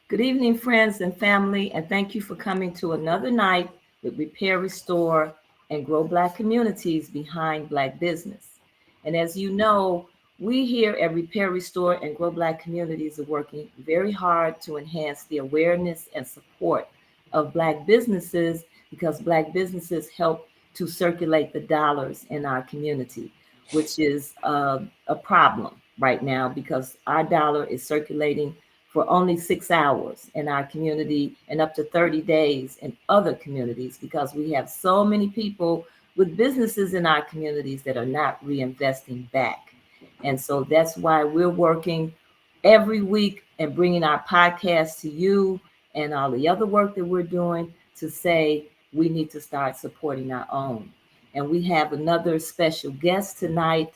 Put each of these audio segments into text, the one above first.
Good evening, friends and family, and thank you for coming to another night with Repair, Restore, and Grow Black Communities Behind Black Business. And as you know, we here at Repair, Restore, and Grow Black Communities are working very hard to enhance the awareness and support of Black businesses, because Black businesses help to circulate the dollars in our community, which is a problem right now because our dollar is circulating for only 6 hours in our community and up to 30 days in other communities, because we have so many people with businesses in our communities that are not reinvesting back. And so that's why we're working every week and bringing our podcast to you and all the other work that we're doing to say we need to start supporting our own. And we have another special guest tonight,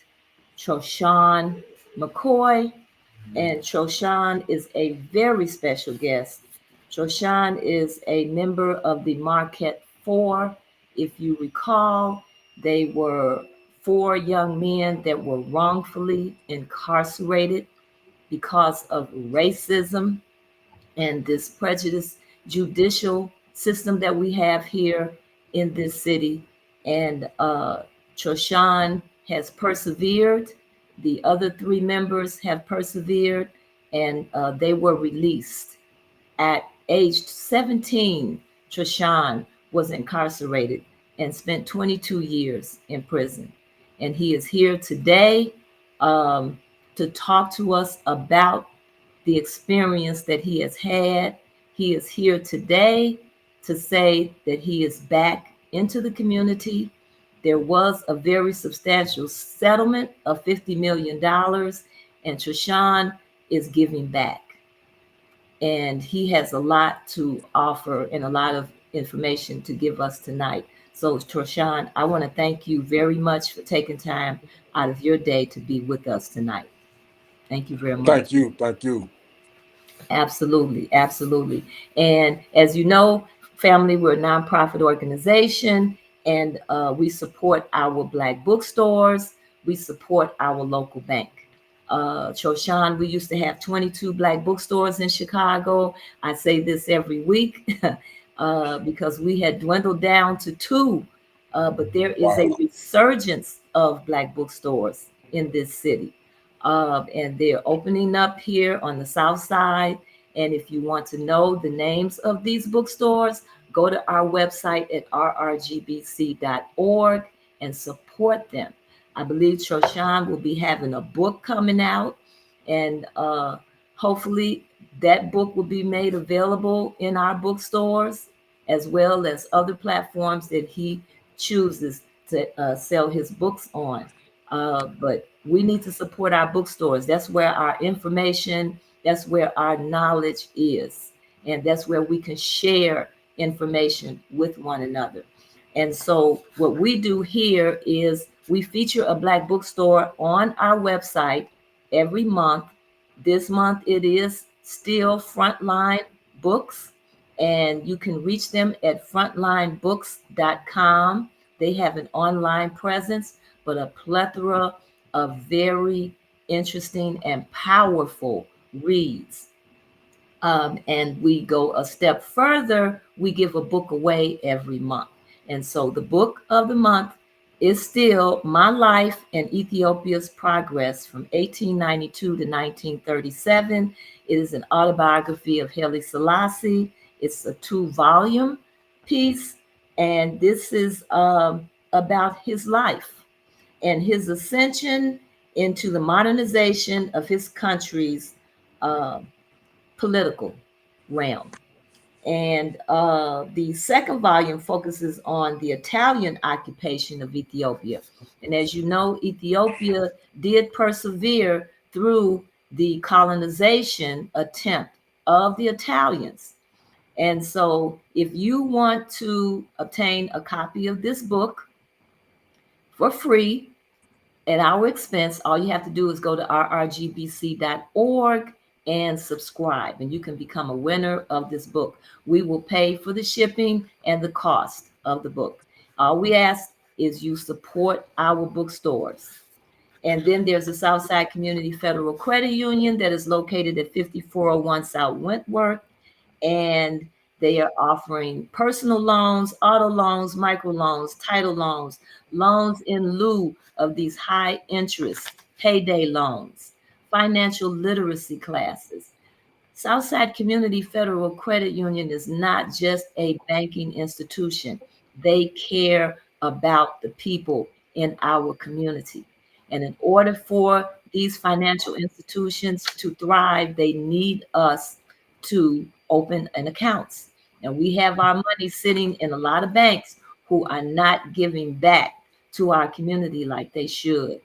Troshawn McCoy. And Troshawn is a very special guest. Troshawn is a member of the Marquette Four. If you recall, they were 4 young men that were wrongfully incarcerated because of racism and this prejudice judicial system that we have here in this city. And Troshawn has persevered. The other 3 members have persevered, and they were released. At age 17, Troshawn was incarcerated and spent 22 years in prison. And he is here today to talk to us about the experience that he has had. He is here today to say that he is back into the community. There was a very substantial settlement of $50 million, and Troshawn is giving back. And he has a lot to offer and a lot of information to give us tonight. So, Troshawn, I want to thank you very much for taking time out of your day to be with us tonight. Thank you very much. Thank you. Thank you. Absolutely. Absolutely. And as you know, family, we're a nonprofit organization. And we support our Black bookstores. We support our local bank. Troshawn, we used to have 22 Black bookstores in Chicago. I say this every week because we had dwindled down to 2. But there is a resurgence of Black bookstores in this city. And they're opening up here on the South Side. And if you want to know the names of these bookstores, go to our website at rrgbc.org and support them. I believe Troshawn will be having a book coming out, and hopefully that book will be made available in our bookstores as well as other platforms that he chooses to sell his books on. But we need to support our bookstores. That's where our information, that's where our knowledge is, and that's where we can share information with one another. And so what we do here is we feature a Black bookstore on our website every month. This month it is still Frontline Books, and you can reach them at frontlinebooks.com. They have an online presence, but a plethora of very interesting and powerful reads. And we go a step further. We give a book away every month. And so the book of the month is still My Life and Ethiopia's Progress from 1892 to 1937. It is an autobiography of Haile Selassie. It's a 2-volume piece. And this is about his life and his ascension into the modernization of his country's political realm. And the second volume focuses on the Italian occupation of Ethiopia. And as you know, Ethiopia did persevere through the colonization attempt of the Italians. And so if you want to obtain a copy of this book for free at our expense, all you have to do is go to rrgbc.org and subscribe, and you can become a winner of this book. We will pay for the shipping and the cost of the book. All we ask is you support our bookstores. And then there's the Southside Community Federal Credit Union that is located at 5401 South Wentworth. And they are offering personal loans, auto loans, micro loans, title loans, loans in lieu of these high interest payday loans, financial literacy classes. Southside Community Federal Credit Union is not just a banking institution. They care about the people in our community. And in order for these financial institutions to thrive, they need us to open an account. And we have our money sitting in a lot of banks who are not giving back to our community like they should.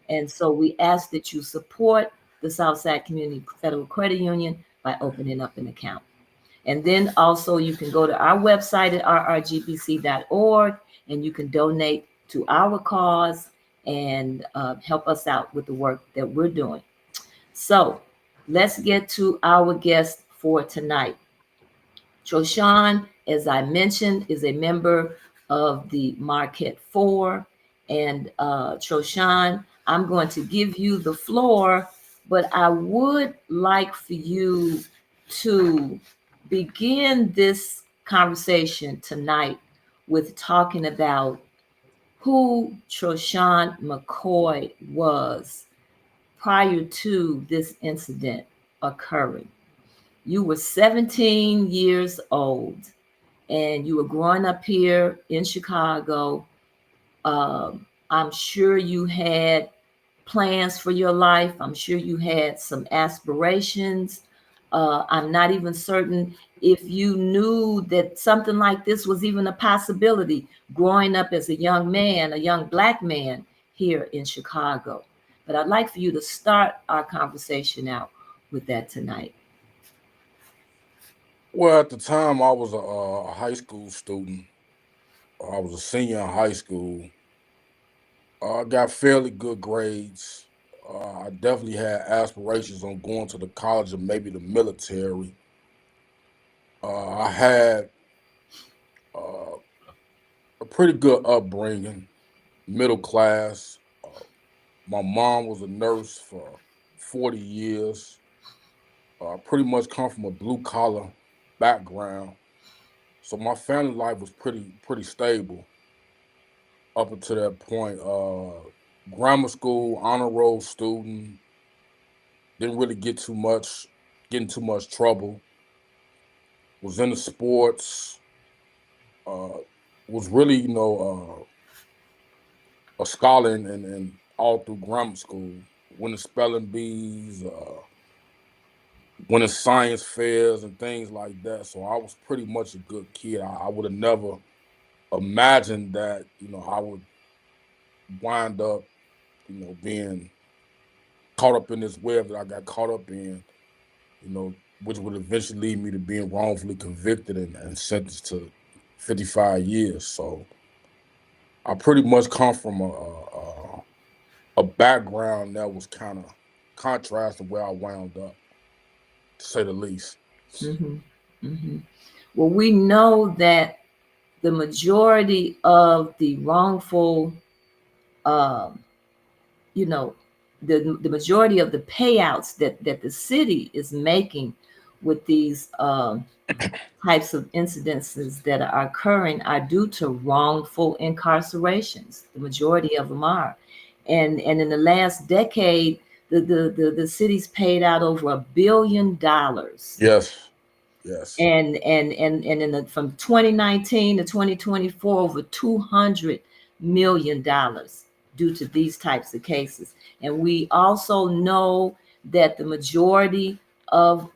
And so we ask that you support the Southside Community Federal Credit Union by opening up an account. And then also you can go to our website at rrgbc.org and you can donate to our cause and help us out with the work that we're doing. So let's get to our guest for tonight. Troshawn, as I mentioned, is a member of the Marquette Four. And Troshawn, I'm going to give you the floor, but I would like for you to begin this conversation tonight with talking about who Troshawn McCoy was prior to this incident occurring. You were 17 years old and you were growing up here in Chicago. I'm sure you had plans for your life. I'm sure you had some aspirations. I'm not even certain if you knew that something like this was even a possibility growing up as a young man, a young Black man here in Chicago. But I'd like for you to start our conversation out with that tonight. Well, at the time, I was a high school student. I was a senior in high school. I got fairly good grades. I definitely had aspirations on going to the college or maybe the military. I had uh, a pretty good upbringing, middle class. My mom was a nurse for 40 years. Pretty much come from a blue collar background. So my family life was pretty stable up until that point. Grammar school, honor roll student, didn't really get in too much trouble. Was into sports. Uh, was really, a scholar in all through grammar school. Winning spelling bees, winning science fairs and things like that. So I was pretty much a good kid. I would have never imagined that, I would wind up, being caught up in this web that I got caught up in, which would eventually lead me to being wrongfully convicted and sentenced to 55 years. So I pretty much come from a background that was kind of contrasting where I wound up, to say the least. Mm-hmm. Mm-hmm. Well, we know that the majority of the wrongful, um, you know, the majority of the payouts that the city is making with these types of incidences that are occurring are due to wrongful incarcerations. The majority of them are, and in the last decade, the city's paid out over $1 billion. Yes, yes. And in from 2019 to 2024, over $200 million due to these types of cases. And we also know that the majority of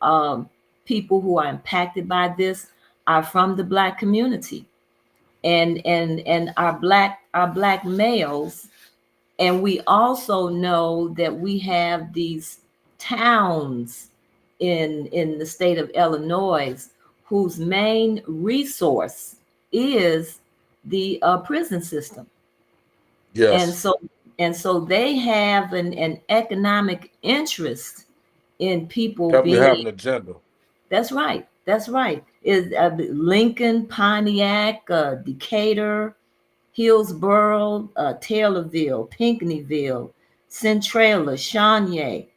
people who are impacted by this are from the Black community, and our black males. And we also know that we have these towns in the state of Illinois whose main resource is the prison system. And Yes. so they have an economic interest in people Definitely have being. an agenda. That's right. That's right. Is Lincoln, Pontiac, Decatur, Hillsborough, Taylorville, Pinckneyville, Centralia, Shawnee,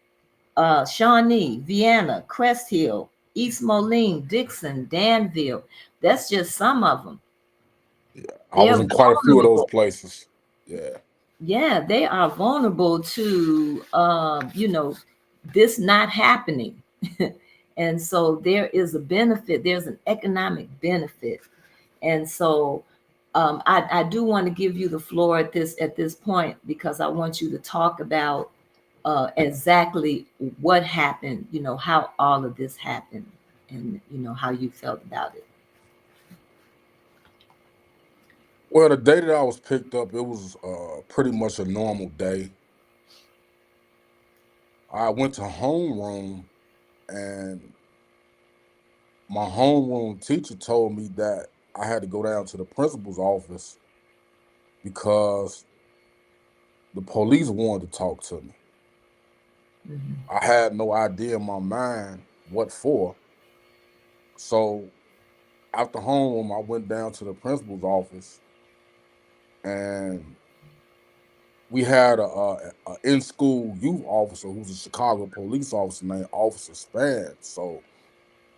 Vienna, Crest Hill, East Moline, Dixon, Danville. That's just some of them. I was They're in quite a few of those vulnerable. places. Yeah. Yeah, they are vulnerable to, this not happening. And so there is a benefit, there's an economic benefit. And so I do want to give you the floor at this point, because I want you to talk about exactly what happened, how all of this happened, and how you felt about it. Well, the day that I was picked up, it was pretty much a normal day. I went to homeroom, and my homeroom teacher told me that I had to go down to the principal's office because the police wanted to talk to me. Mhm. I had no idea in my mind what for. So after homeroom, I went down to the principal's office, and we had a in-school youth officer who's a Chicago police officer named Officer Span. So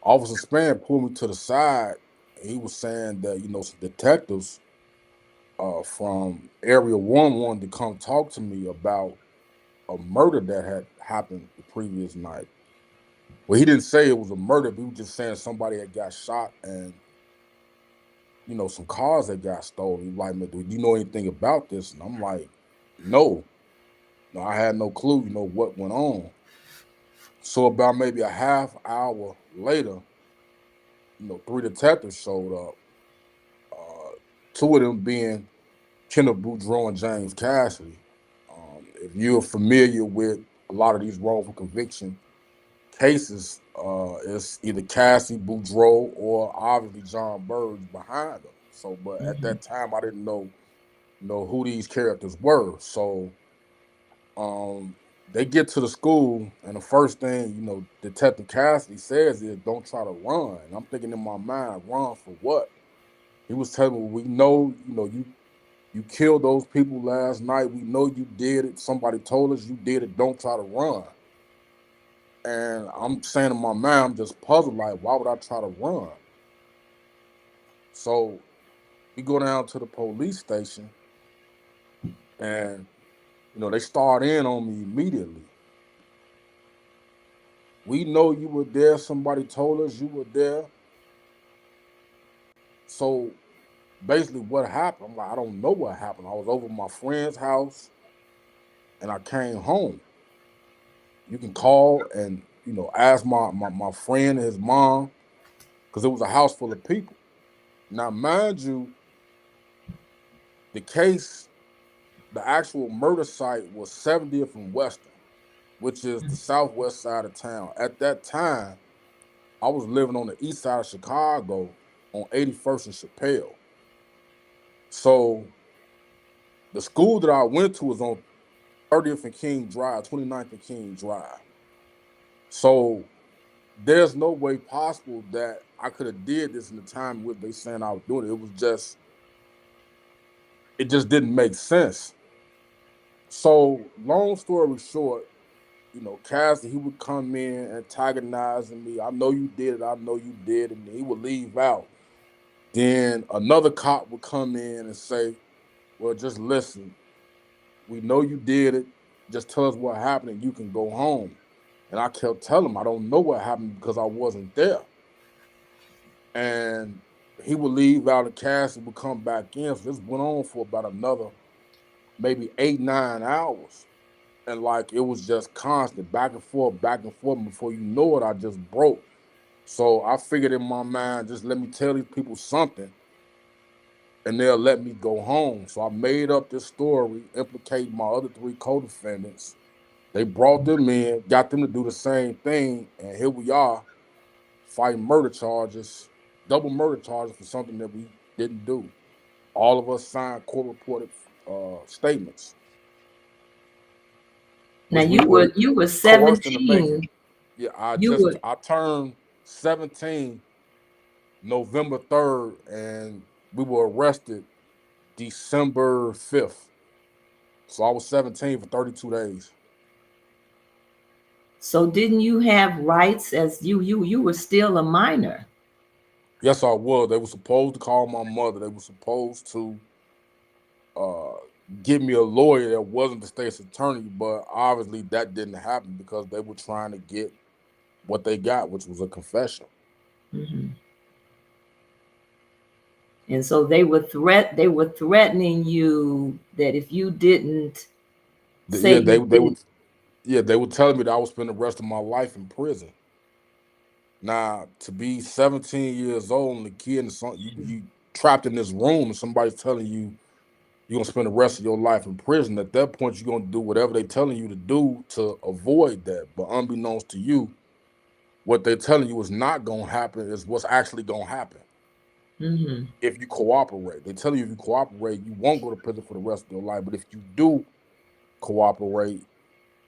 Officer Span pulled me to the side. And he was saying that some detectives from Area 1 wanted to come talk to me about a murder that had happened the previous night. Well, he didn't say it was a murder, but he was just saying somebody had got shot and some cars that got stolen. He was like, "Man, do you know anything about this?" And I'm like, "No, no, I had no clue, what went on." So about maybe a half hour later, three detectives showed up. Two of them being Kenneth Boudreau and James Cassidy. If you're familiar with a lot of these wrongful conviction cases, it's either Cassidy, Boudreau, or obviously John Burge behind them. So, but at Mhm. that time, I didn't know who these characters were. So, they get to the school, and the first thing Detective Cassidy says is, "Don't try to run." And I'm thinking in my mind, run for what? He was telling me, "We know, you killed those people last night. We know you did it. Somebody told us you did it. Don't try to run." And I'm saying in my mind, I'm just puzzled, like, why would I try to run? So we go down to the police station, and they start in on me immediately. "We know you were there. Somebody told us you were there." So basically, what happened? I'm like, I don't know what happened. I was over at my friend's house, and I came home. You can call and ask my friend and his mom, because it was a house full of people. Now, mind you, the case, the actual murder site was 70th and Western, which is the southwest side of town. At that time, I was living on the east side of Chicago on 81st and Chappelle. So the school that I went to was on 30th and King Drive, 29th and King Drive. So there's no way possible that I could have did this in the time with they saying I was doing it. It just didn't make sense. So long story short, Cassidy, he would come in antagonizing me. "I know you did it. I know you did." And he would leave out. Then another cop would come in and say, "Well, just listen. We know you did it. Just tell us what happened and you can go home." And I kept telling him, "I don't know what happened because I wasn't there." And he would leave out and Cassidy would come back in. So this went on for about another maybe 8, 9 hours. And like it was just constant back and forth, back and forth. Before you know it, I just broke. So I figured in my mind, just let me tell these people something and they'll let me go home. So I made up this story implicating my other three co-defendants. They brought them in, got them to do the same thing, and here we are fighting murder charges, double murder charges for something that we didn't do. All of us signed court-reported statements, Now which we were you were coerced into making. 17. Yeah, You were I turned 17 November 3rd, and we were arrested December 5th. So I was 17 for 32 days. so didn't you have rights as you were still a minor? Yes, I was. They were supposed to call my mother. They were supposed to uh, give me a lawyer that wasn't the state's attorney, but obviously that didn't happen because they were trying to get what they got, which was a confession. Hmm. And so they were threatening you that if you didn't say Yeah, you they did. would. Yeah, they were telling me that I would spend the rest of my life in prison. Now, to be 17 years old and a kid and you trapped in this room and somebody's telling you you're gonna spend the rest of your life in prison, at that point you're gonna do whatever they're telling you to do to avoid that. But unbeknownst to you, what they're telling you is not gonna happen is what's actually gonna happen Hmm. if you cooperate. They tell you if you cooperate, you won't go to prison for the rest of your life. But if you do cooperate,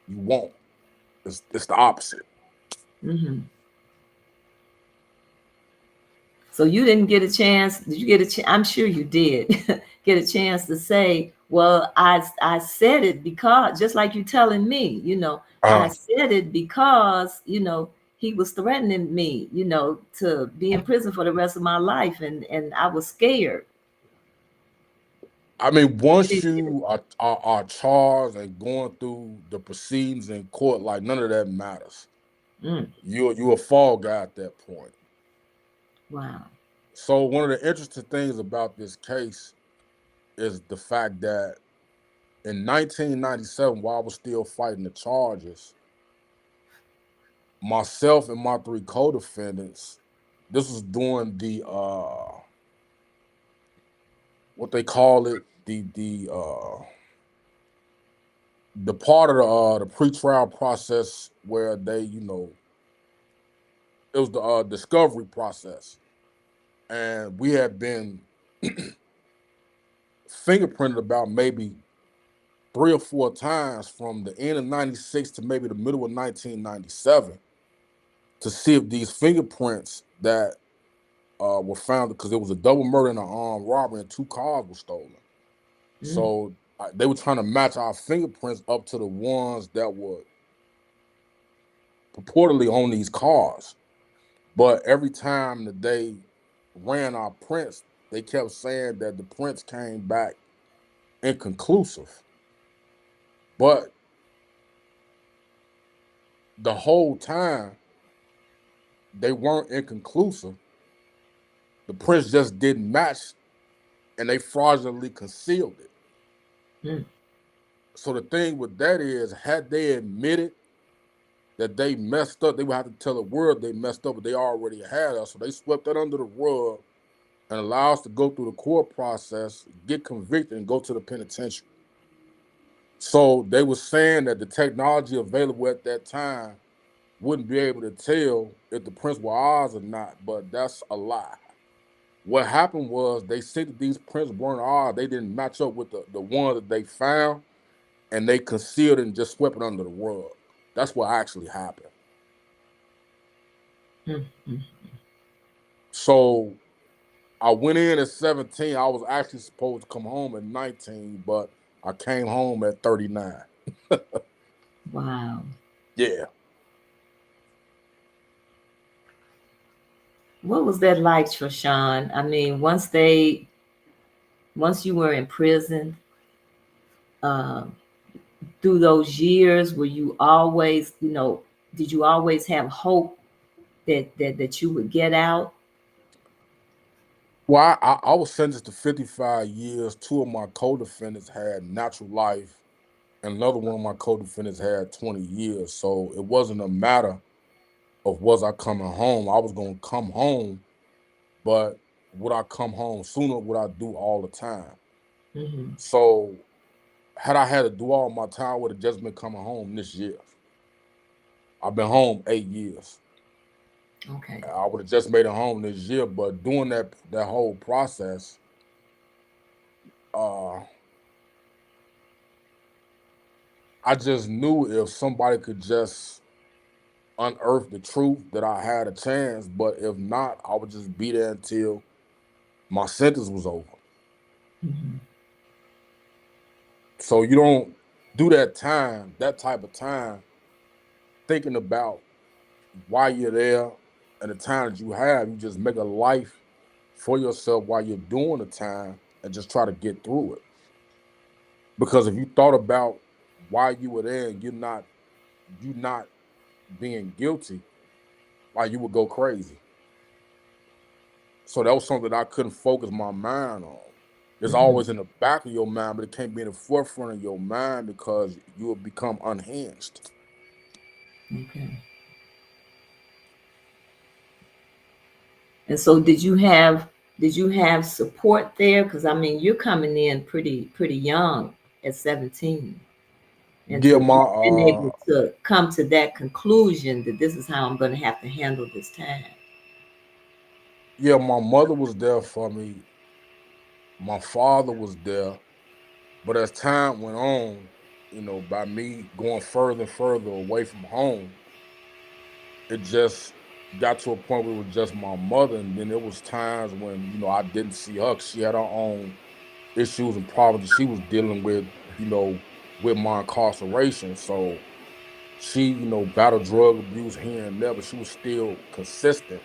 you won't. It's the opposite. Hmm. So you didn't get a chance. Did you get a chance? I'm sure you did get a chance to say, well, I said it because, just like you telling me, I Uh, said it because, he was threatening me, to be in prison for the rest of my life. And I was scared. I mean, You once didn't get it. you are charged and going through the proceedings in court, like none of that matters. Mm, You're a fall guy at that point. wow. So one of the interesting things about this case is the fact that in 1997, while I was still fighting the charges, myself and my three co-defendants, this was during the what they call it, the part of the pretrial process where they, it was the discovery process, and we had been fingerprinted about maybe 3 or 4 times from the end of '96 to maybe the middle of 1997 to see if these fingerprints that were found, because there was a double murder and an armed robbery and 2 cars were stolen. Mm, So they were trying to match our fingerprints up to the ones that were purportedly on these cars. But every time that they ran our prints, they kept saying that the prints came back inconclusive. But the whole time they weren't inconclusive. The prints just didn't match and they fraudulently concealed it. mm, So the thing with that is, had they admitted that they messed up, they would have to tell the world they messed up, but they already had us. So they swept that under the rug and allow us to go through the court process, get convicted, and go to the penitentiary. So they were saying that the technology available at that time wouldn't be able to tell if the prints were ours or not, but that's a lie. What happened was they said that these prints weren't ours. They didn't match up with the one that they found, and they concealed it and just swept it under the rug. That's what actually happened. mm, mm. So I went in at 17. I was actually supposed to come home at 19, but I came home at 39. Wow. Yeah. What was that like, Troshawn? I mean, once you were in prison, uh, through those years, were you always, did you always have hope that you would get out? Well, I was sentenced to 55 years. 2 of my co-defendants had natural life, and another one of my co-defendants had 20 years. So it wasn't a matter of was I coming home. I was going to come home, but would I come home sooner? Would I do all the time? Hmm. So had I had to do all my time, I would have just been coming home this year. I've been home 8 years. Okay. I would have just made it home this year, but doing that whole process, I just knew if somebody could just unearth the truth that I had a chance, but if not, I would just be there until my sentence was over. Mm-hmm. So you don't do that type of time, thinking about why you're there and the time that you have. You just make a life for yourself while you're doing the time and just try to get through it. Because if you thought about why you were there and you're not being guilty, like you would go crazy. So that was something that I couldn't focus my mind on. It's Mm-hmm. always in the back of your mind, but it can't be in the forefront of your mind because you will become unhinged. Okay. And so did you have support there? Because I mean, you're coming in pretty young at 17. And Yeah, to my been able to come to that conclusion that this is how I'm going to have to handle this time. my mother was there for me. My father was there. But as time went on, by me going further and further away from home, it just got to a point where it was just my mother. And then there was times when, I didn't see her 'cause she had her own issues and problems that she was dealing with, with my incarceration. So she, battled drug abuse here and there, but she was still consistent.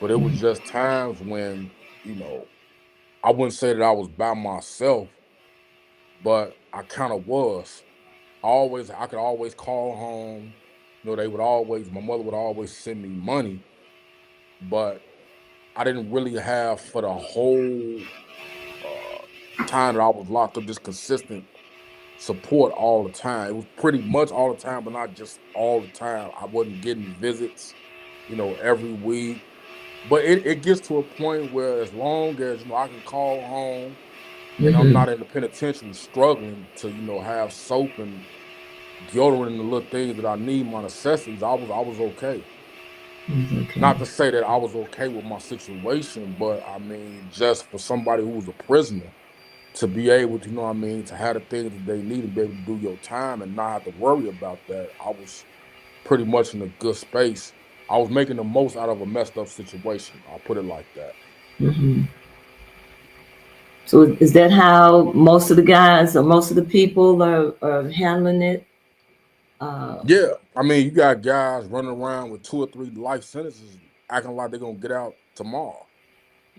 But it was just times when, you know, I wouldn't say that I was by myself, but I kind of was. I could always call home. My mother would always send me money, but I didn't really have for the whole time that I was locked up, just consistent support all the time. It was pretty much all the time, but not just all the time. I wasn't getting visits, every week. But it gets to a point where as long as, I can call home and I'm Mm-hmm. not in the penitentiary struggling to, have soap and deodorant and the little things that I need, my necessities, I was okay. Okay. Not to say that I was okay with my situation, but I mean, just for somebody who was a prisoner to be able to, to have the things that they need and be able to do your time and not have to worry about that, I was pretty much in a good space. I was making the most out of a messed up situation. I'll put it like that. Mm-hmm. So is that how most of the guys or most of the people are handling it? Yeah, I mean, you got guys running around with 2 or 3 life sentences, acting like they're gonna get out tomorrow.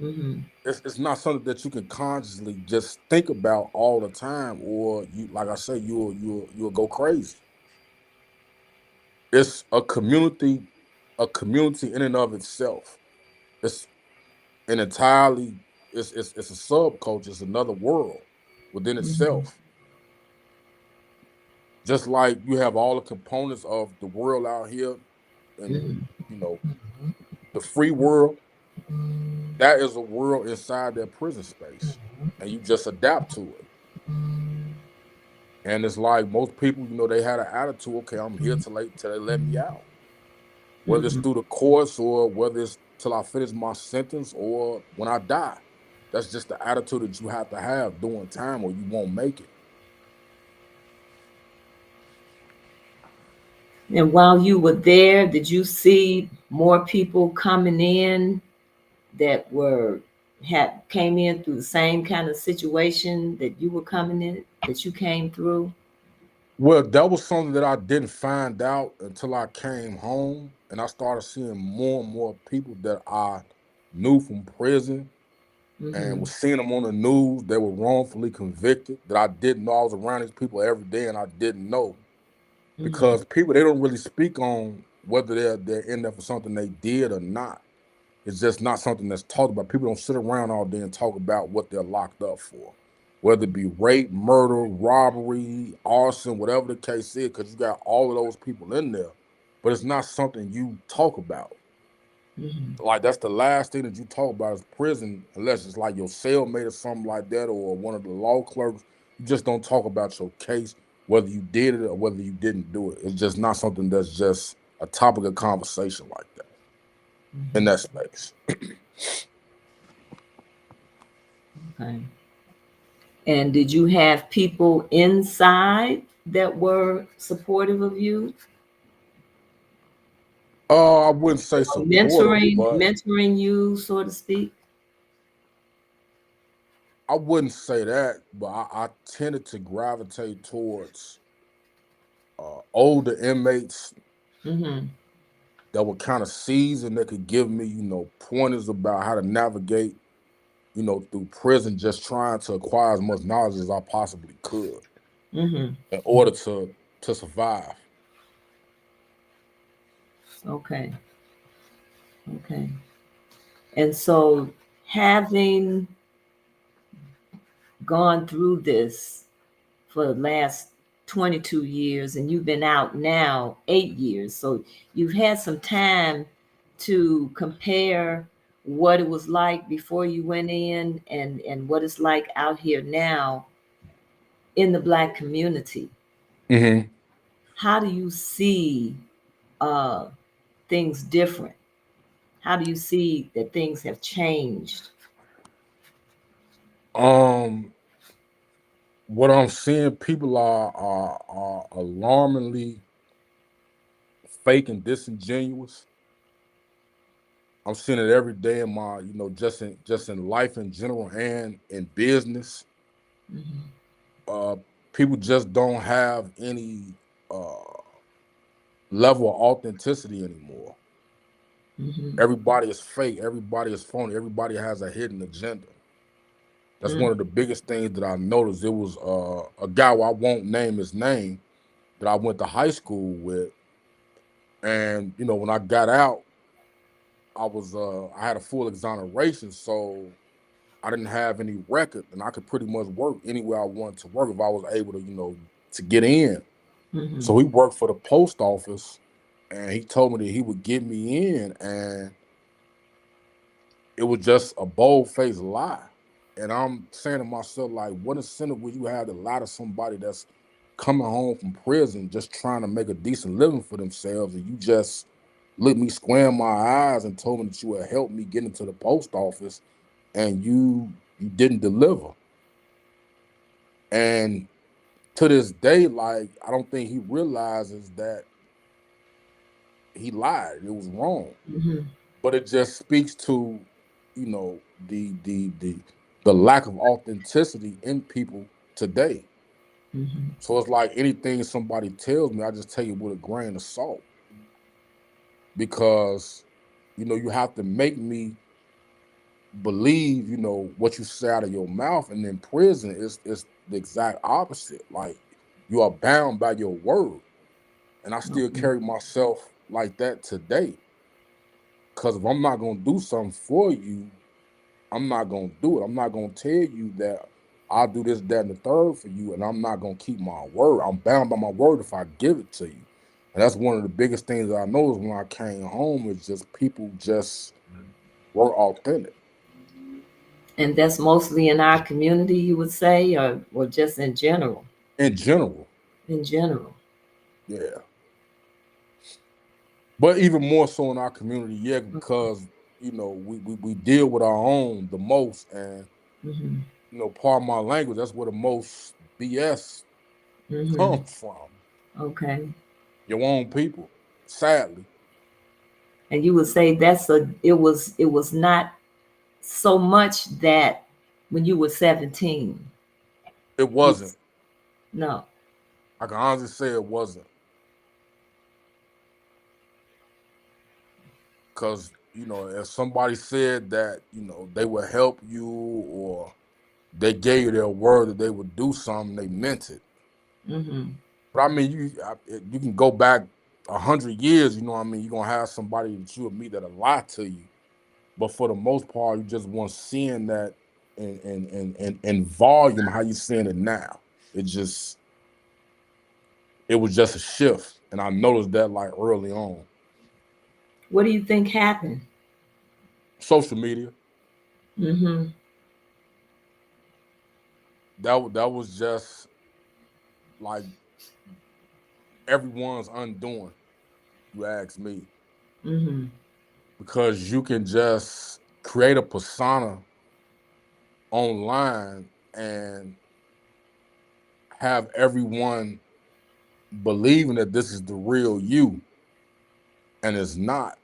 Mm-hmm. It's not something that you can consciously just think about all the time, or you, like I say, you'll go crazy. It's a community in and of itself. It's an entirely, it's a subculture. It's another world within Mm-hmm. itself. Just like you have all the components of the world out here, and Mm-hmm. you know the free world. That is a world inside that prison space, and you just adapt to it. And it's like most people, they had an attitude. Okay, I'm here till they let me out. Whether it's Mm-hmm. through the courts or whether it's till I finish my sentence or when I die. That's just the attitude that you have to have during time, or you won't make it. And while you were there, did you see more people coming in that were had came in through the same kind of situation that you were coming in that you came through? Well, that was something that I didn't find out until I came home and I started seeing more and more people that I knew from prison and Mm-hmm. was seeing them on the news. They were wrongfully convicted that I didn't know. I was around these people every day and I didn't know Mm-hmm. because people, they don't really speak on whether they're in there for something they did or not. It's just not something that's talked about. People don't sit around all day and talk about what they're locked up for, whether it be rape, murder, robbery, arson, whatever the case is, because you got all of those people in there. But it's not something you talk about. Mm-hmm. Like that's the last thing that you talk about is prison, unless it's like your cellmate or something like that, or one of the law clerks. just don't talk about your case, whether you did it or whether you didn't do it. It's just not something that's just a topic of conversation like that in that space. Okay. And did you have people inside that were supportive of you? I wouldn't say supportive, but Mentoring you, so to speak? I wouldn't say that, but I tended to gravitate towards older inmates Mm-hmm. that were kind of seasoned, that could give me, pointers about how to navigate, through prison, just trying to acquire as much knowledge as I possibly could Mm-hmm. in order to survive. Okay. Okay. And so having gone through this for the last 22 years, and you've been out now 8 years, so you've had some time to compare what it was like before you went in and what it's like out here now in the Black community. Mm-hmm. How do you see uh, things different? How do you see that things have changed? What I'm seeing, people are alarmingly fake and disingenuous. I'm seeing it every day in my, just in life in general and in business. Mm-hmm. People just don't have any level of authenticity anymore. Mm-hmm. Everybody is fake. Everybody is phony. Everybody has a hidden agenda. That's one Mm-hmm. of the biggest things that I noticed. It was a guy, I won't name his name, that I went to high school with. And, when I got out, I had a full exoneration, so I didn't have any record, and I could pretty much work anywhere I wanted to work if I was able to, to get in. Mm-hmm. So he worked for the post office, and he told me that he would get me in, and it was just a bold-faced lie. And I'm saying to myself, like, what incentive would you have to lie to somebody that's coming home from prison just trying to make a decent living for themselves, and you just looked me square in my eyes and told me that you would help me get into the post office, and you didn't deliver. And to this day, like, I don't think he realizes that he lied. It was wrong. Mm-hmm. But it just speaks to, the lack of authenticity in people today. Mm-hmm. So it's like anything somebody tells me, I just take it with a grain of salt, because, you have to make me believe, what you say out of your mouth. And in prison, it's the exact opposite. Like, you are bound by your word. And I still Okay. carry myself like that today. Because if I'm not going to do something for you, I'm not going to do it. I'm not going to tell you that I'll do this, that, and the third for you, and I'm not going to keep my word. I'm bound by my word if I give it to you. And that's one of the biggest things that I noticed when I came home, is just people just were authentic. And that's mostly in our community, you would say, or just in general? In general, In general. yeah. But even more so in our community, yeah, because, we deal with our own the most. And, Mm-hmm. pardon my language, that's where the most BS Mm-hmm. comes from. Okay. Your own people, sadly. And you would say it was not so much that when you were 17. It You, wasn't. no. I can honestly say it wasn't. Because, if somebody said that, they would help you, or they gave you their word that they would do something, they meant it. Mm-hmm. But I mean, you can go back 100 years, you know what I mean? You're going to have somebody that you would meet that'll lie to you. But for the most part, you just want seeing that in volume, how you seeing it now. It was just a shift. And I noticed that, like, early on. What do you think happened? Social media. Mm-hmm. that was just like everyone's undoing. You ask me, Mm-hmm. because you can just create a persona online and have everyone believing that this is the real you, and it's not.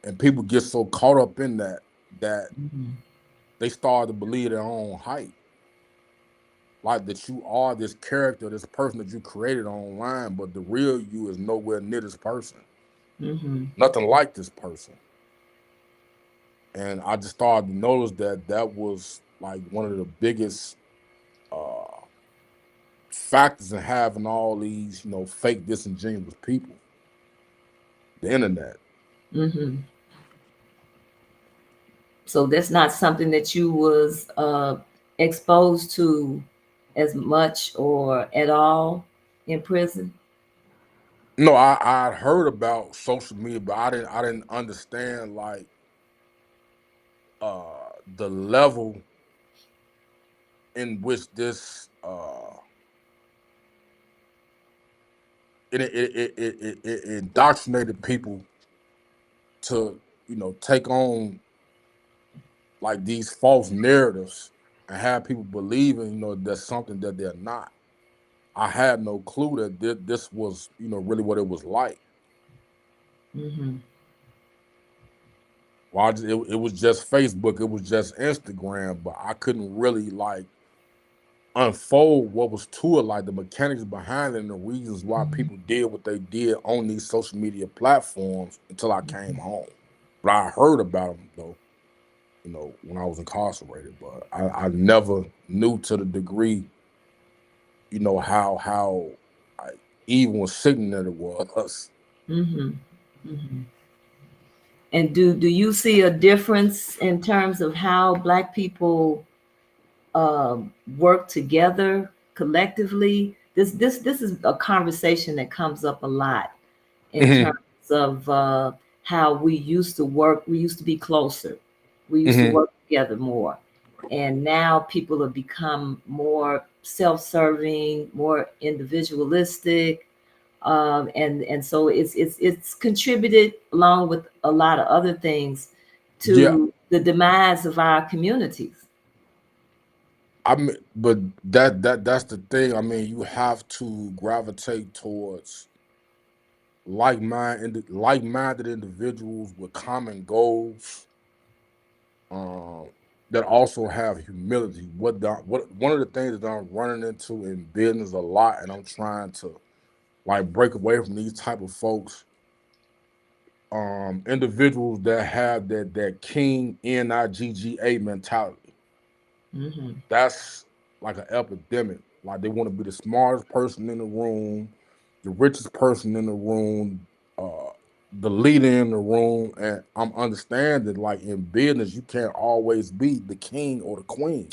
And people get so caught up in that Mm-hmm. they start to believe their own hype, like that you are this character, this person that you created online, but the real you is nowhere near this person, Mm-hmm. nothing like this person. And I just started to notice that was like one of the biggest uh, factors in having all these, fake disingenuous people, the internet. Mm-hmm. So that's not something that you was exposed to as much or at all in prison. No, I'd heard about social media, but I didn't understand like the level in which this it indoctrinated people to take on like these false narratives and have people believing that's something that they're not. I had no clue that this was really what it was like. Mm-hmm. Well, it was just Facebook, it was just Instagram, but I couldn't really like unfold what was to it, like the mechanics behind it and the reasons why people did what they did on these social media platforms until I came home. But I heard about them though, when I was incarcerated, but I never knew to the degree, how I even was sickening that it was. Mm-hmm. Mm-hmm. And do you see a difference in terms of how Black people work together collectively? This is a conversation that comes up a lot in Hmm. terms of how we used to work. We used to be closer. We used to Hmm. work together more, and now people have become more self-serving, more individualistic, and so it's contributed along with a lot of other things Yeah, to the demise of our communities. I mean, but that's the thing. I mean, you have to gravitate towards like-minded individuals with common goals, um, that also have humility. What one of the things that I'm running into in business a lot, and I'm trying to like break away from these type of folks, individuals that have that king NIGGA mentality. Mm-hmm. That's like an epidemic. Like they want to be the smartest person in the room, the richest person in the room, uh, the leader in the room. And I'm understanding like in business, you can't always be the king or the queen.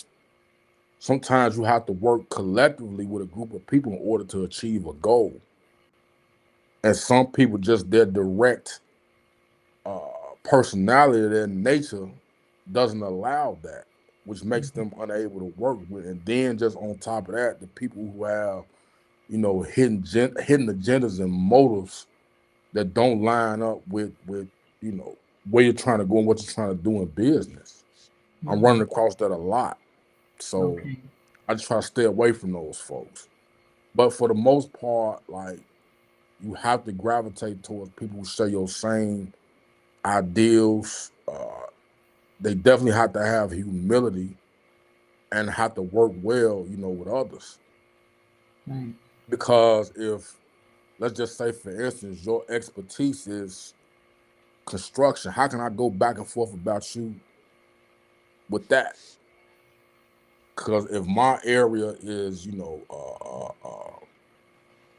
Sometimes you have to work collectively with a group of people in order to achieve a goal. And some people just their direct personality, their nature doesn't allow that, which makes them unable to work with. And then just on top of that, the people who have hidden agendas and motives that don't line up with where you're trying to go and what you're trying to do in business. I'm Mm-hmm. running across that a lot, so Okay. I just try to stay away from those folks. But for the most part, like you have to gravitate towards people who share your same ideals. They definitely have to have humility and have to work well, with others. Right. Because if, let's just say, for instance, your expertise is construction, how can I go back and forth about you with that? Because if my area is,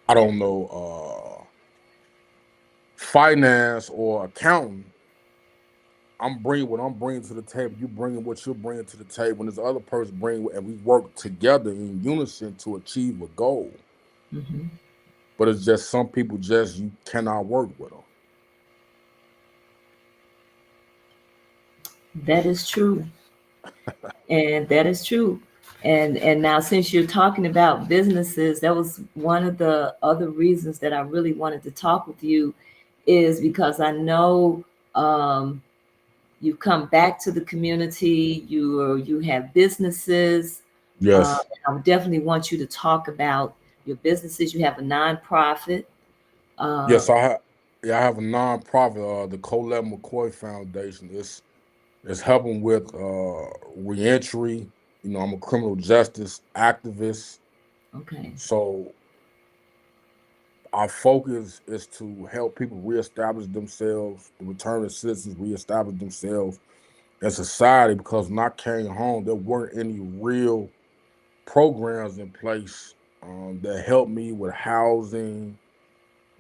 I don't know, finance or accounting, I'm bringing what I'm bringing to the table. You bringing what you're bringing to the table, and this other person bringing, and we work together in unison to achieve a goal. Mm-hmm. But it's just some people just you cannot work with them. That is true. And that is true. And now, since you're talking about businesses, that was one of the other reasons that I really wanted to talk with you, is because I know you've come back to the community. You have businesses. Yes. I would definitely want you to talk about your businesses. You have a nonprofit. Yes, I have a nonprofit, the Troshawn McCoy Foundation. It's helping with reentry. You know, I'm a criminal justice activist. Okay. So our focus is to help people reestablish themselves, the returning citizens reestablish themselves in society, because when I came home, there weren't any real programs in place that helped me with housing,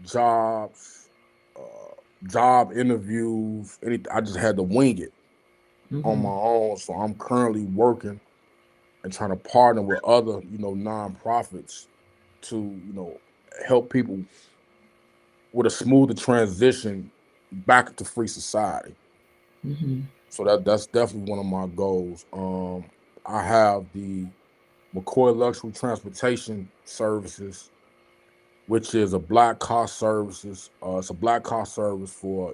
jobs, job interviews. I just had to wing it on Mm-hmm. my own. So I'm currently working and trying to partner with other, nonprofits to, help people with a smoother transition back into free society. Mm-hmm. So that's definitely one of my goals. I have the McCoy Luxury Transportation Services, which is a black car services. It's a black car service for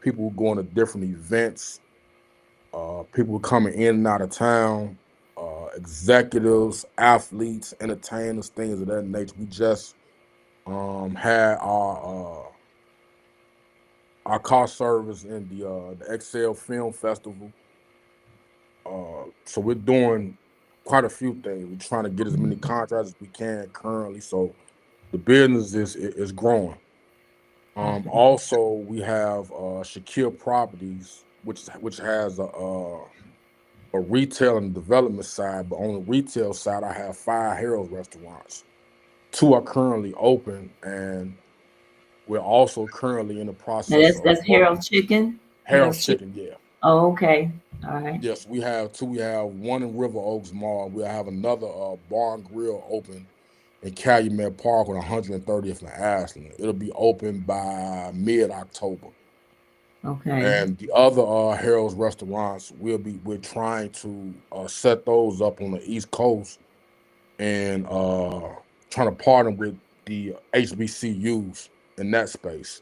people who going to different events, people who coming in and out of town, executives, athletes, entertainers, things of that nature. We just had our car service in the Excel Film Festival. So we're doing quite a few things. We're trying to get as many contracts as we can currently. So the business is growing. Okay. Also, we have Shakir Properties, which has a retail and development side. But on the retail side, I have 5 Harold restaurants. 2 are currently open, and we're also currently in the Now process of that's working. Harold Chicken. Harold's Harold's Chicken. Chicken, yeah. Oh, okay. All right. Yes, we have 2. We have one in River Oaks Mall. We have another bar and grill open in Calumet Park on 130th and Ashland. It'll be open by mid-October. Okay. And the other Harold's restaurants, we're trying to set those up on the East Coast, and trying to partner with the HBCUs in that space.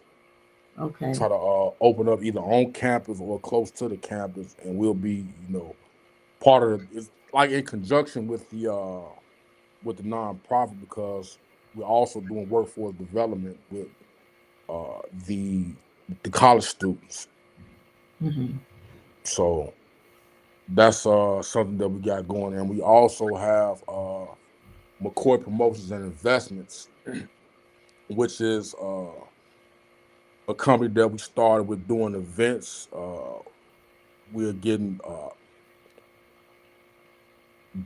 Okay. Try to open up either on campus or close to the campus, and we'll be, part of it's like in conjunction with the nonprofit, because we're also doing workforce development with uh, the the college students. Mm-hmm. So that's something that we got going, and we also have McCoy Promotions and Investments, which is a company that we started with doing events. We're getting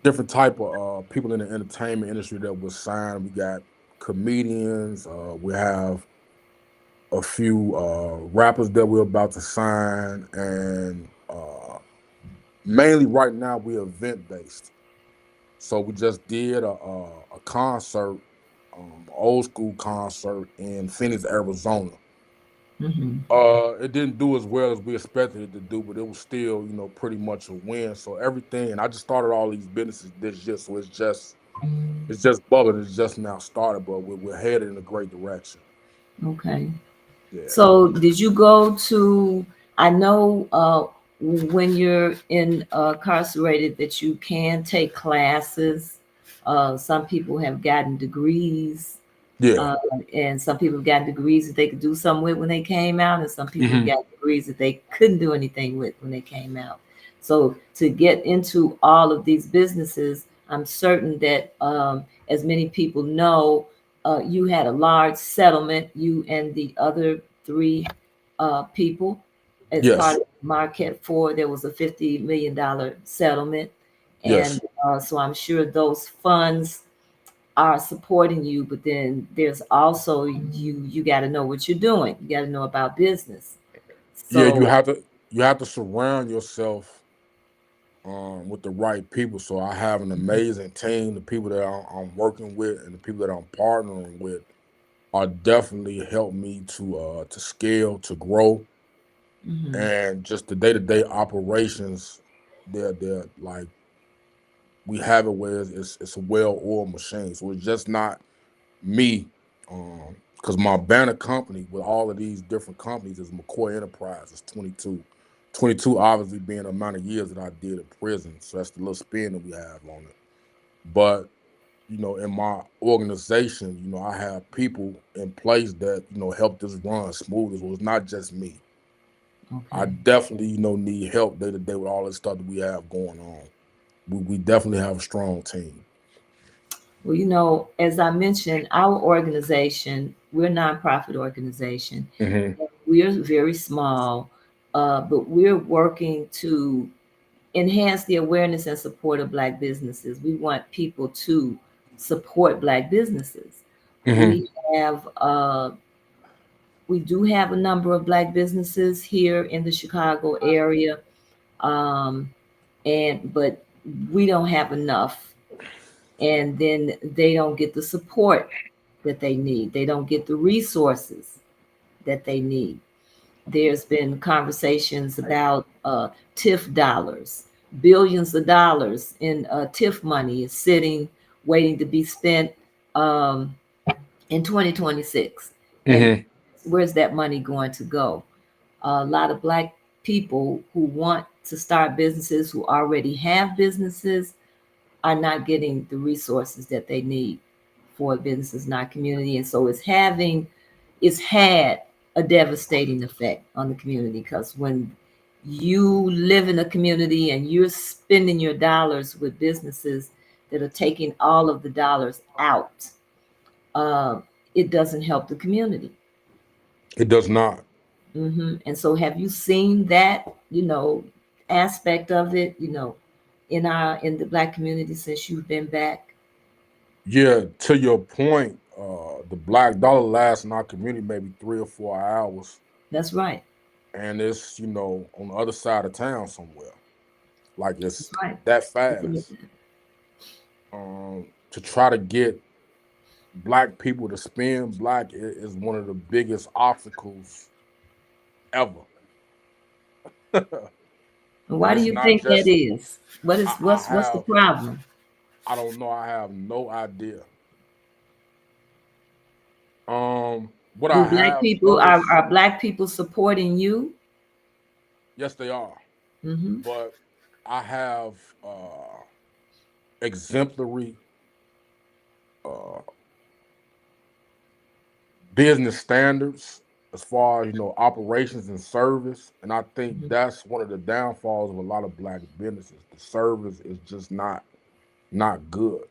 different type of people in the entertainment industry that was signed. We got comedians. We have a few rappers that we're about to sign, and mainly right now we're event based. So we just did a concert, old school concert in Phoenix, Arizona. Mm-hmm. It didn't do as well as we expected it to do, but it was still, pretty much a win. So everything, and I just started all these businesses this year, so it's just bubbling. It's just now started, but we're headed in a great direction. Okay. Yeah. So did you go to, I know when you're incarcerated that you can take classes. Some people have gotten degrees, Yeah. uh, and some people have gotten degrees that they could do something with when they came out, and some people have Hmm. got degrees that they couldn't do anything with when they came out. So to get into all of these businesses, I'm certain that, as many people know, you had a large settlement, you and the other 3 people. As part Yes. of Marquette 4, there was a $50 million settlement. Yes. And so I'm sure those funds are supporting you, but then there's also you got to know what you're doing. You got to know about business. Yeah. So, You have to surround yourself with the right people. So I have an amazing team. The people that I'm working with and the people that I'm partnering with are definitely helped me to scale, to grow, mhm, and just the day-to-day operations. They're like we have it where it's a well-oiled machine. So it's just not me, because my banner company with all of these different companies is McCoy Enterprise. It's 22. 22 obviously being the amount of years that I did in prison. So that's the little spin that we have on it. But, in my organization, I have people in place that, help this run smooth. So it's not just me. I Okay. definitely, need help day to day with all this stuff that we have going on. We definitely have a strong team. Well, as I mentioned, our organization, we're a nonprofit organization. Mm-hmm. We're very small, but we're working to enhance the awareness and support of Black businesses. We want people to support Black businesses. Mm-hmm. We have, we do have a number of Black businesses here in the Chicago area, um, but we don't have enough, and then they don't get the support that they need. They don't get the resources that they need. There's been conversations about TIF dollars, billions of dollars in TIF money is sitting, waiting to be spent um, in 2026. And Mm-hmm. where's that money going to go? A lot of Black people who want to start businesses, who already have businesses, are not getting the resources that they need for businesses in our community. And so it's had a devastating effect on the community, because when you live in a community and you're spending your dollars with businesses that are taking all of the dollars out, uh, it doesn't help the community. It does not. And so have you seen that, aspect of it, in the Black community since you've been back? Yeah, to your point, the black dollar lasts in our community maybe 3 or 4 hours, That's right. and it's on the other side of town somewhere. Like That's it's right. that Looking at fast. that. To try to get Black people to spend Black is one of the biggest obstacles ever. And And why do it's you not think that just is? What is I what's the have problem? I don't know. I have no idea. What Do I Black have people noticed, are Black people supporting you? yes, they are. Mm-hmm. But I have exemplary uh, business standards as far as operations and service, and I think Mm-hmm. that's one of the downfalls of a lot of Black businesses. The service is just not good.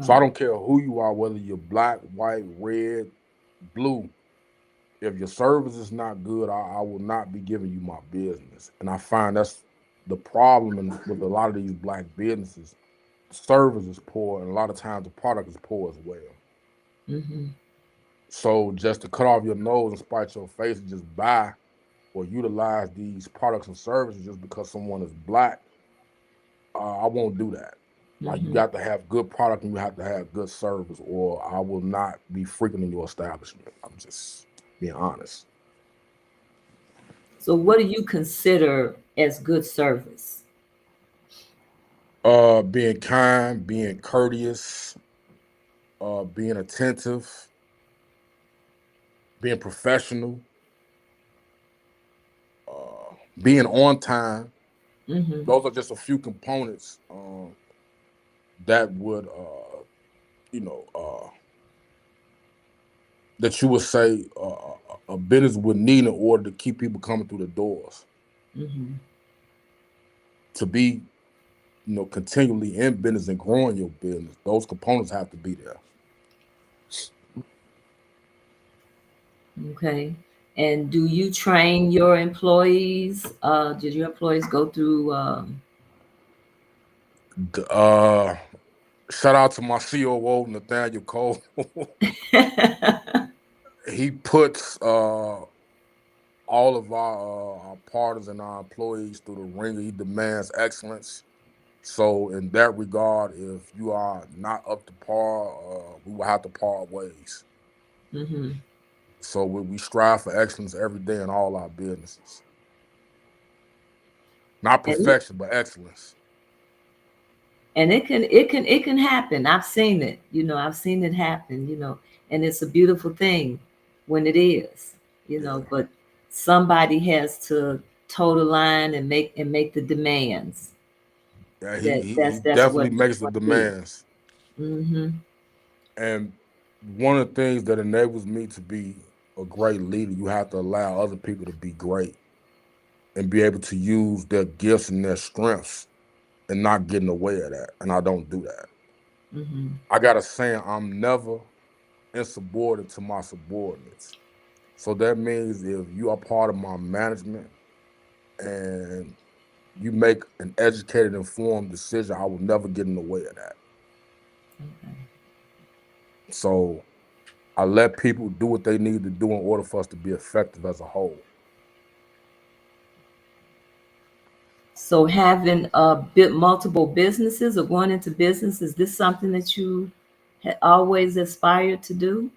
So I Right. don't care who you are, whether you're Black, white, red, blue. If your service is not good, I will not be giving you my business. And I find that's the problem with a lot of these Black businesses. Service is poor, and a lot of times the product is poor as well. Mm-hmm. So just to cut off your nose and spite your face and just buy or utilize these products and services just because someone is Black, I won't do that. Like you Mm-hmm. got to have good product and you have to have good service, or I will not be frequenting your establishment. I'm just being honest. So what do you consider as good service? Being kind, being courteous, being attentive, being professional, being on time. Mm-hmm. Those are just a few components that would, you know, that you would say a business would need in order to keep people coming through the doors. Mm-hmm. To be, continually in business and growing your business, those components have to be there. Okay. And do you train your employees? Did your employees go through Uh, Shout out to my COO, Nathaniel Cole. He puts all of our partners and our employees through the ringer. He demands excellence. So in that regard, if you are not up to par, we will have to part ways. mm-hmm. So we strive for excellence every day in all our businesses. Not and perfection, but excellence. And it can happen. I've seen it, I've seen it happen, and it's a beautiful thing when it is, Yeah. but somebody has to toe the line and make the demands. Yeah, he That he, he that's definitely makes the what it is. demands. Mm-hmm. And one of the things that enables me to be a great leader, you have to allow other people to be great and be able to use their gifts and their strengths and not get in the way of that. And I don't do that. Mm-hmm. I got a saying, I'm never insubordinate to my subordinates. So that means if you are part of my management and you make an educated, informed decision, I will never get in the way of that. Okay. So I let people do what they need to do in order for us to be effective as a whole. So having multiple businesses or going into business, is this something that you had always aspired to do?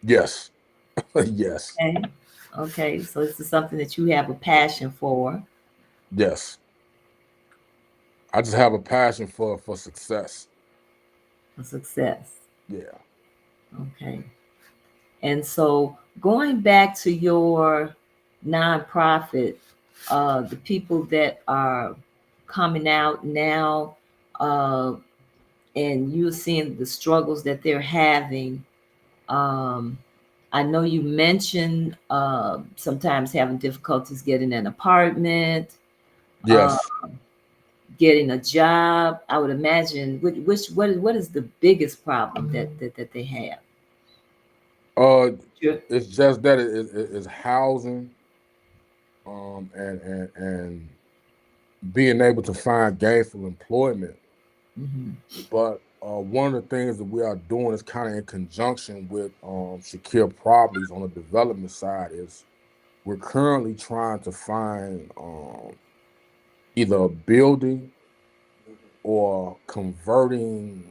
Yes. Yes. Okay. Okay. So this is something that you have a passion for Yes. I just have a passion for success. success. Yeah. Okay. And so going back to your nonprofit, the people that are coming out now, uh, and you're seeing the struggles that they're having. Um, I know you mentioned sometimes having difficulties getting an apartment, uh, Yes. getting a job. I would imagine what is the biggest problem that they have? Uh Sure. it's just that it's housing, and being able to find gainful employment. Hmm. But one of the things that we are doing is kind of in conjunction with Secure Properties on the development side is we're currently trying to find either a building or converting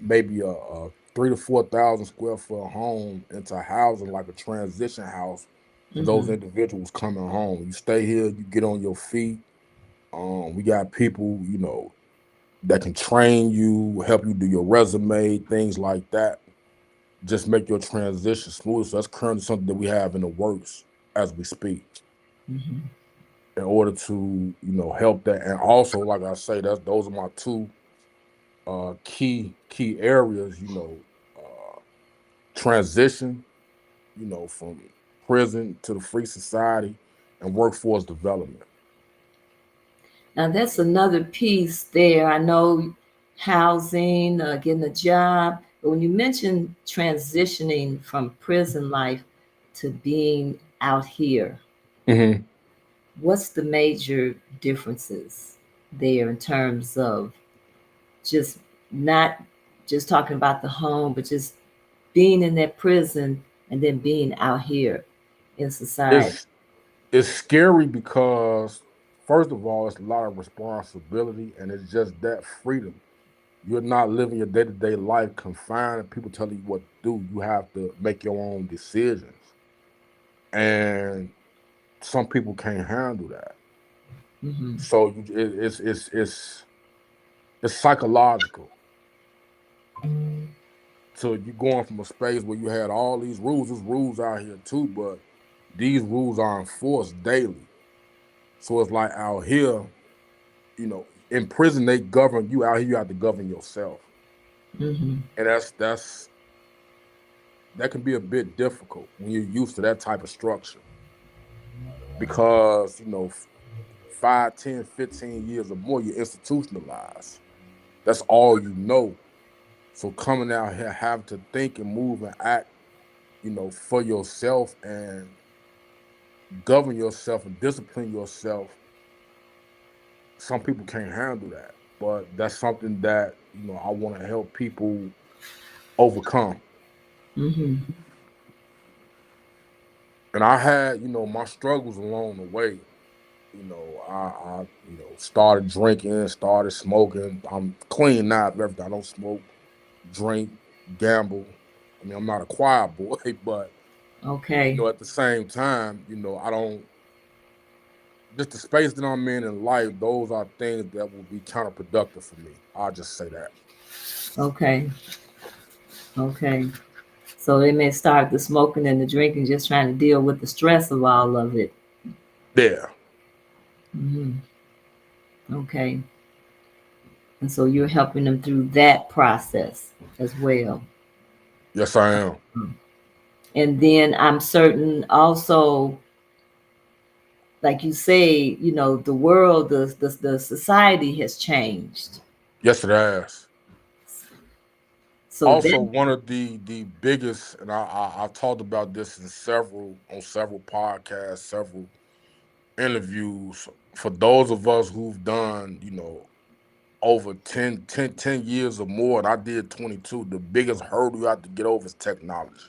maybe a 3 to 4 thousand square foot home into housing, like a transition house for those Hmm. individuals coming home. You stay here, you get on your feet. We got people, that can train you, help you do your resume, things like that. Just make your transition smooth. So that's currently something that we have in the works as we speak, Hmm. in order to, help that. And also, like I say, those are my two key areas, transition, from prison to the free society, and workforce development. Now that's another piece there. I know housing, getting a job, but when you mention transitioning from prison life to being out here, Hmm. what's the major differences there in terms of just not just talking about the home, but just being in that prison and then being out here in society? It's it's scary because first of all, it's a lot of responsibility, and it's just that freedom. You're not living your day-to-day life confined and people telling you what to do. You have to make your own decisions. And some people can't handle that. Hmm. So it's psychological. So you're going from a space where you had all these rules. There's rules out here too, but these rules are enforced daily. So it's like out here, in prison they govern you. Out here you have to govern yourself. Hmm. And that can be a bit difficult when you're used to that type of structure. Because, 5, 10, 15 years or more, you're institutionalized. That's all you know. So coming out here, having to think and move and act, for yourself and govern yourself and discipline yourself, some people can't handle that. But that's something that, I want to help people overcome. Hmm. And I had, my struggles along the way. Started drinking, started smoking. I'm clean now of everything. I don't smoke, drink, gamble. I mean, I'm not a choir boy, but Okay. at the same time, I don't just the space that I'm in life, those are things that will be counterproductive for me. I'll just say that. Okay. Okay. So they may start the smoking and the drinking, just trying to deal with the stress of all of it. Yeah. Hmm. Okay. And so you're helping them through that process as well. Yes, I am. And then I'm certain also, like you say, the world, the society has changed. Yes, it has. So Also, then, one of the biggest, and I've talked about this in several podcasts, several interviews. For those of us who've done, over 10 years or more, and I did 22, the biggest hurdle you have to get over is technology.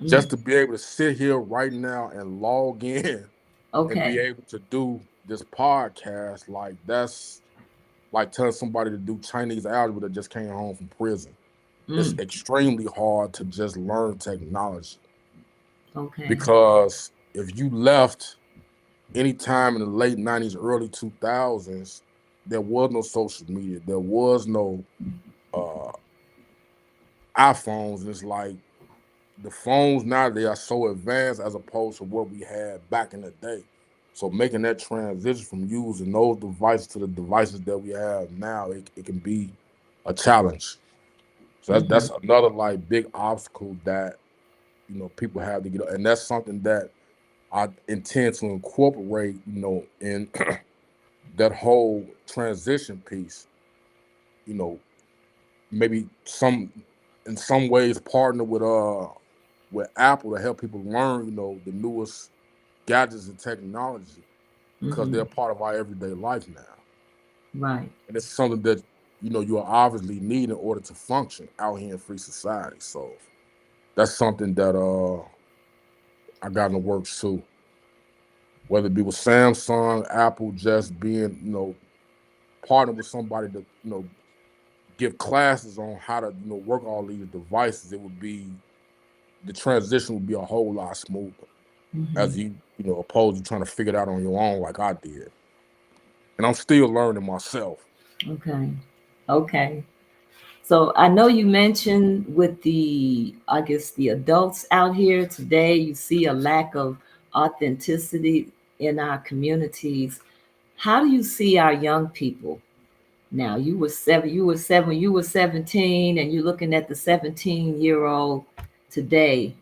Just to be able to sit here right now and log in and be okay. able to do this podcast, like that's like telling somebody to do Chinese algebra that just came home from prison. It's Mm, extremely hard to just learn technology okay. because if you left anytime in the late 90s, early 2000s, there was no social media, there was no uh, iPhones, and it's like the phones nowadays are so advanced as opposed to what we had back in the day. So making that transition from using those devices to the devices that we have now, it can be a challenge. So Hmm. that's another like big obstacle that people have to get, and that's something that I intend to incorporate, in that whole transition piece. You know, maybe in some ways partner with Apple to help people learn, the newest gadgets and technology because Hmm. they're part of our everyday life now. Right. And it's something that, you obviously need in order to function out here in free society. So that's something that I got in the works too. Whether it be with Samsung, Apple, just being, partner with somebody to, give classes on how to, work all these devices, it would be the transition would be a whole lot smoother Hmm. as opposed to trying to figure it out on your own like I did. And I'm still learning myself. Okay. Okay. So I know you mentioned with I guess, the adults out here today, you see a lack of authenticity in our communities. How do you see our young people now? You were 17, and you're looking at the 17-year-old today.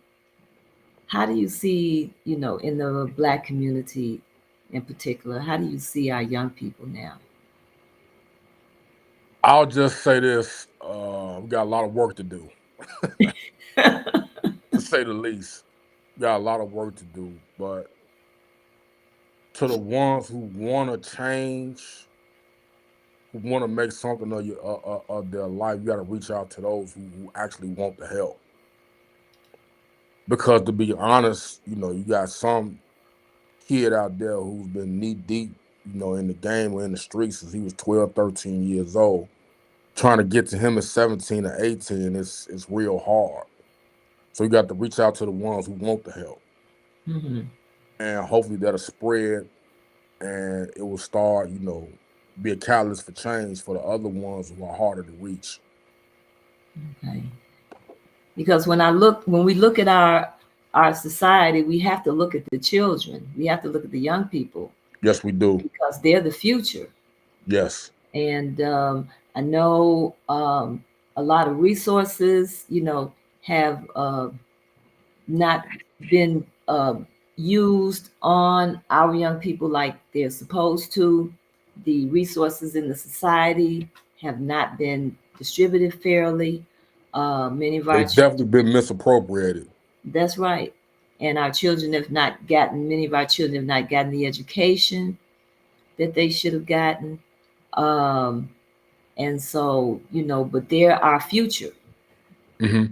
How do you see, in the Black community in particular, how do you see our young people now? I'll just say this: we got a lot of work to do, to say the least. We got a lot of work to do, but to the ones who want to change, who want to make something of their life, you got to reach out to those who actually want the help. Because to be honest, you got some kid out there who's been knee deep, in the game or in the streets since he was 12, 13 years old. Trying to get to him at 17 or 18, it's real hard. So you got to reach out to the ones who want the help. Hmm. And hopefully that'll spread and it will start, be a catalyst for change for the other ones who are harder to reach. Okay. Because when we look at our society, we have to look at the children. We have to look at the young people Yes, we do. because they're the future. Yes. And I know a lot of resources, have not been used on our young people like they're supposed to. The resources in the society have not been distributed fairly. Many of our They've children, definitely been misappropriated. that's right. And many of our children have not gotten the education that they should have gotten. Um, and so, but they're our future. Hmm.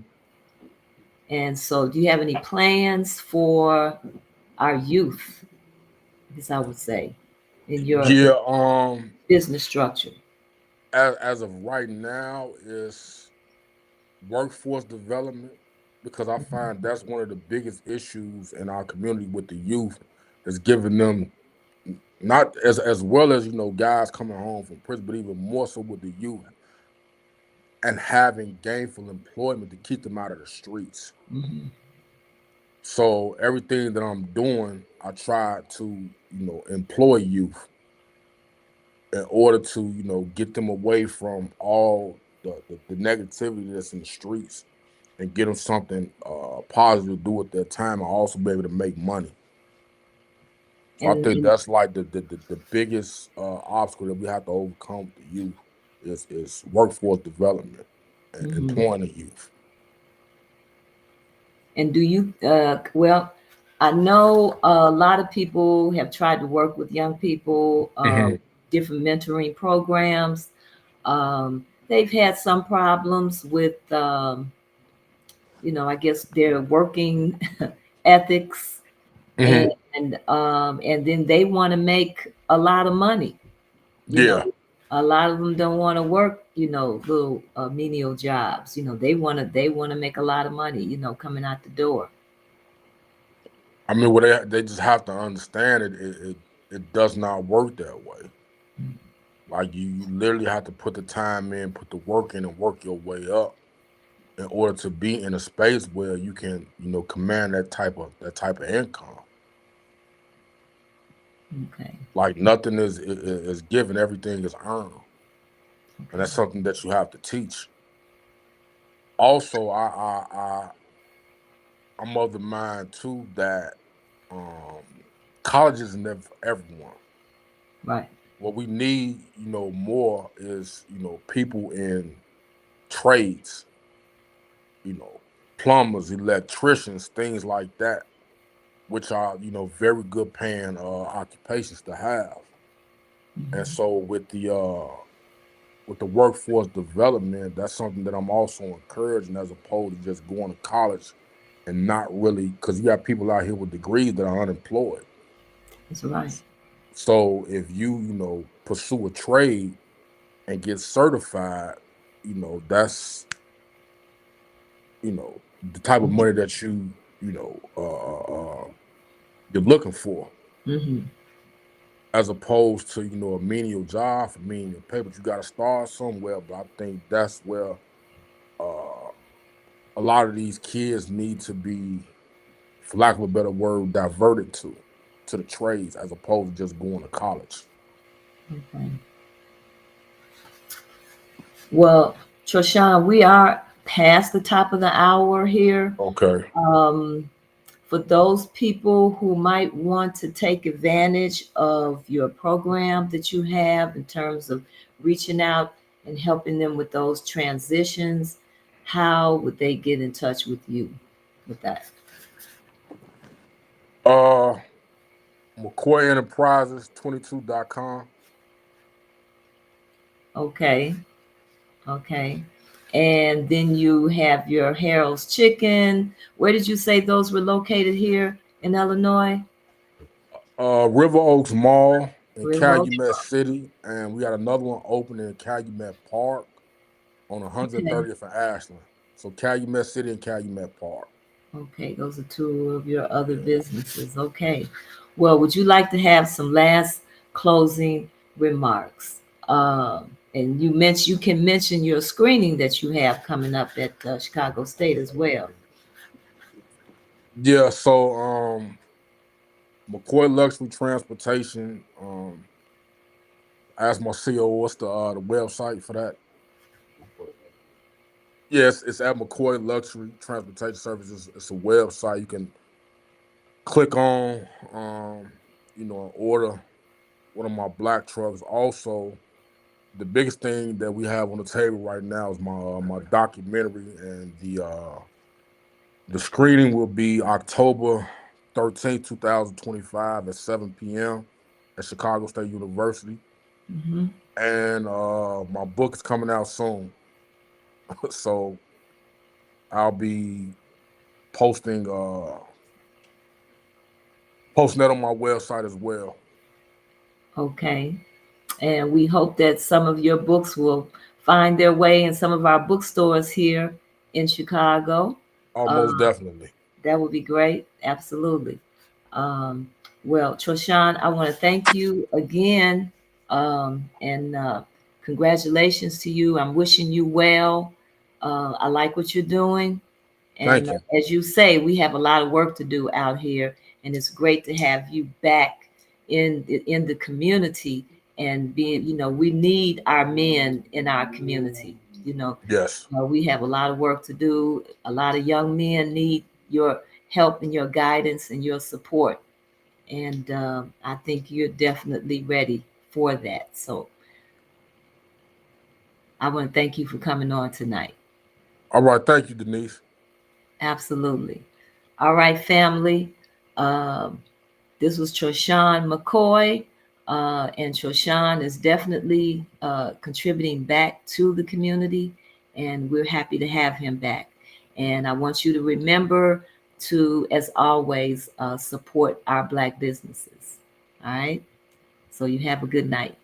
And so, do you have any plans for our youth? I guess I would say, in your Yeah. business structure. As of right now, is workforce development because I find that's one of the biggest issues in our community with the youth is giving them not as well as guys coming home from prison, but even more so with the youth and having gainful employment to keep them out of the streets. Mm-hmm. So everything that I'm doing, I try to employ youth in order to get them away from all the negativity that's in the streets and get them something positive to do with their time and also be able to make money. So I think And that's like the biggest obstacle that we have to overcome with the youth is workforce development and mm-hmm. employing the youth. And do you, well, I know a lot of people have tried to work with young people, different mentoring programs. They've had some problems with, I guess their working ethics, Mm-hmm. and then they want to make a lot of money. Yeah. A lot of them don't want to work, little menial jobs. They want to make a lot of money, coming out the door. I mean, what they just have to understand it does not work that way. Like you literally have to put the time in, put the work in, and work your way up in order to be in a space where you can, command that type of income. Okay. Like nothing is given, everything is earned, and that's something that you have to teach. Also, I'm of the mind too that college is never for everyone. Right. What we need, more is, people in trades, plumbers, electricians, things like that, which are, very good paying occupations to have. Mm-hmm. And so with the workforce development, that's something that I'm also encouraging as opposed to just going to college and not really, because you got people out here with degrees that are unemployed. That's right. So if you pursue a trade and get certified, that's the type of money that you're looking for, Mm-hmm. as opposed to a menial job for menial pay. But you got to start somewhere. But I think that's where a lot of these kids need to be, for lack of a better word, diverted to the trades as opposed to just going to college. Okay. Well, Troshawn, we are past the top of the hour here. Okay. For those people who might want to take advantage of your program that you have in terms of reaching out and helping them with those transitions, how would they get in touch with you with that? McCoy Enterprises 22.com. Okay. Okay. And then you have your Harold's Chicken. Where did you say those were located here in Illinois? River Oaks Mall in River Oaks. Calumet City, and we got another one opening in Calumet Park on Okay. 130th and Ashland. So Calumet City and Calumet Park. Okay, those are two of your other Yeah. businesses. Okay. Well, would you like to have some last closing remarks? And you can mention your screening that you have coming up at Chicago State as well. Yeah, so McCoy Luxury Transportation. I asked my CEO what's the website for that. Yes, it's at McCoy Luxury Transportation Services. It's a website you can click on, and order one of my black trucks. Also, the biggest thing that we have on the table right now is my documentary, and the screening will be October 13th, 2025 at 7 p.m. at Chicago State University. Mm-hmm. And my book is coming out soon. So I'll be posting posting that on my website as well. Okay. And we hope that some of your books will find their way in some of our bookstores here in Chicago. Oh, Uh, most definitely. that would be great. Absolutely. Um, Well, Troshawn, I want to thank you again, and congratulations to you. I'm wishing you well. I like what you're doing. Thank And you. as you say, we have a lot of work to do out here, and it's great to have you back in the community and being, we need our men in our community. Yes. We have a lot of work to do. A lot of young men need your help and your guidance and your support. And I think you're definitely ready for that. So I want to thank you for coming on tonight. All right. Thank you, Denise. Absolutely. All right, family. This was Troshawn McCoy, and Troshawn is definitely contributing back to the community, and we're happy to have him back. And I want you to remember to, as always, support our Black businesses. All right. So you have a good night.